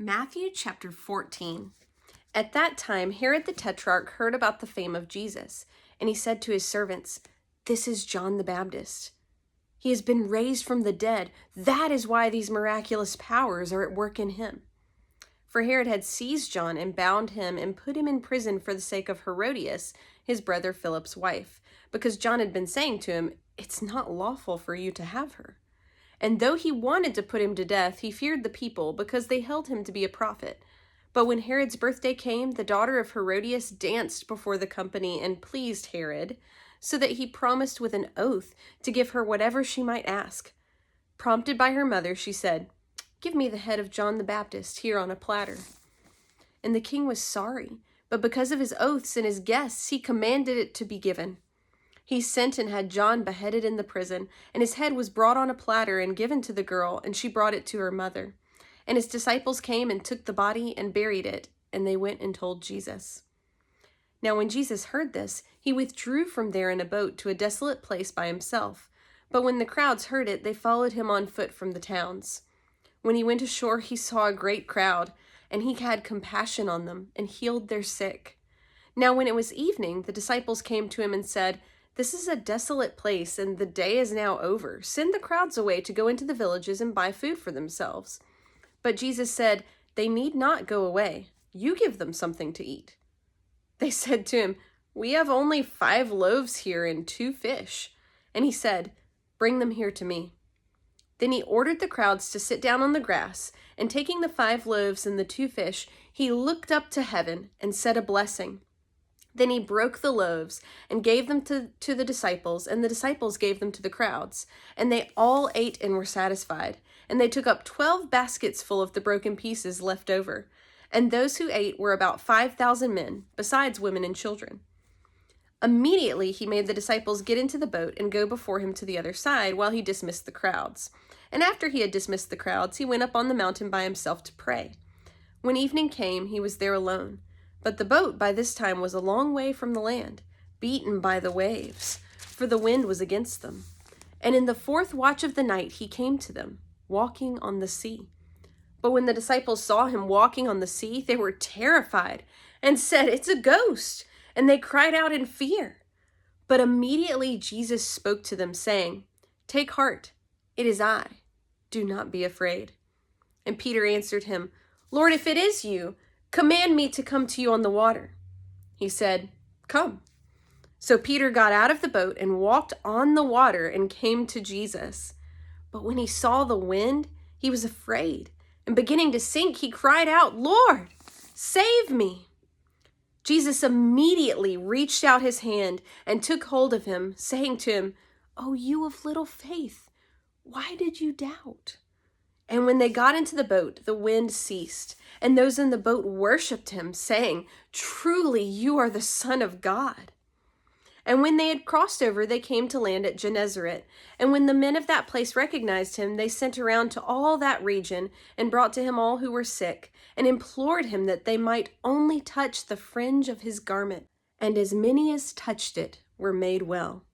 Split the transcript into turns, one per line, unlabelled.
Matthew chapter 14. At that time, Herod the Tetrarch heard about the fame of Jesus, and he said to his servants, "This is John the Baptist. He has been raised from the dead. That is why these miraculous powers are at work in him." For Herod had seized John and bound him and put him in prison for the sake of Herodias, his brother Philip's wife, because John had been saying to him, "It's not lawful for you to have her." And though he wanted to put him to death, he feared the people, because they held him to be a prophet. But when Herod's birthday came, the daughter of Herodias danced before the company and pleased Herod, so that he promised with an oath to give her whatever she might ask. Prompted by her mother, she said, "Give me the head of John the Baptist here on a platter." And the king was sorry, but because of his oaths and his guests, he commanded it to be given. He sent and had John beheaded in the prison, and his head was brought on a platter and given to the girl, and she brought it to her mother. And his disciples came and took the body and buried it, and they went and told Jesus. Now when Jesus heard this, he withdrew from there in a boat to a desolate place by himself. But when the crowds heard it, they followed him on foot from the towns. When he went ashore, he saw a great crowd, and he had compassion on them and healed their sick. Now when it was evening, the disciples came to him and said, "This is a desolate place, and the day is now over. Send the crowds away to go into the villages and buy food for themselves." But Jesus said, "They need not go away. You give them something to eat." They said to him, "We have only 5 loaves here and 2 fish." And he said, "Bring them here to me." Then he ordered the crowds to sit down on the grass, and taking the 5 loaves and the 2 fish, he looked up to heaven and said a blessing. Then he broke the loaves and gave them to the disciples, and the disciples gave them to the crowds. And they all ate and were satisfied. And they took up 12 baskets full of the broken pieces left over. And those who ate were about 5,000 men, besides women and children. Immediately he made the disciples get into the boat and go before him to the other side while he dismissed the crowds. And after he had dismissed the crowds, he went up on the mountain by himself to pray. When evening came, he was there alone. But the boat by this time was a long way from the land, beaten by the waves, for the wind was against them. And in the 4th watch of the night he came to them, walking on the sea. But when the disciples saw him walking on the sea, they were terrified and said, "It's a ghost!" And they cried out in fear. But immediately Jesus spoke to them, saying, "Take heart, it is I. Do not be afraid." And Peter answered him, "Lord, if it is you, command me to come to you on the water." He said, "Come." So Peter got out of the boat and walked on the water and came to Jesus. But when he saw the wind, he was afraid, and beginning to sink, he cried out, "Lord, save me." Jesus immediately reached out his hand and took hold of him, saying to him, "O you of little faith, why did you doubt?" And when they got into the boat, the wind ceased, and those in the boat worshipped him, saying, "Truly you are the Son of God." And when they had crossed over, they came to land at Gennesaret. And when the men of that place recognized him, they sent around to all that region and brought to him all who were sick, and implored him that they might only touch the fringe of his garment. And as many as touched it were made well.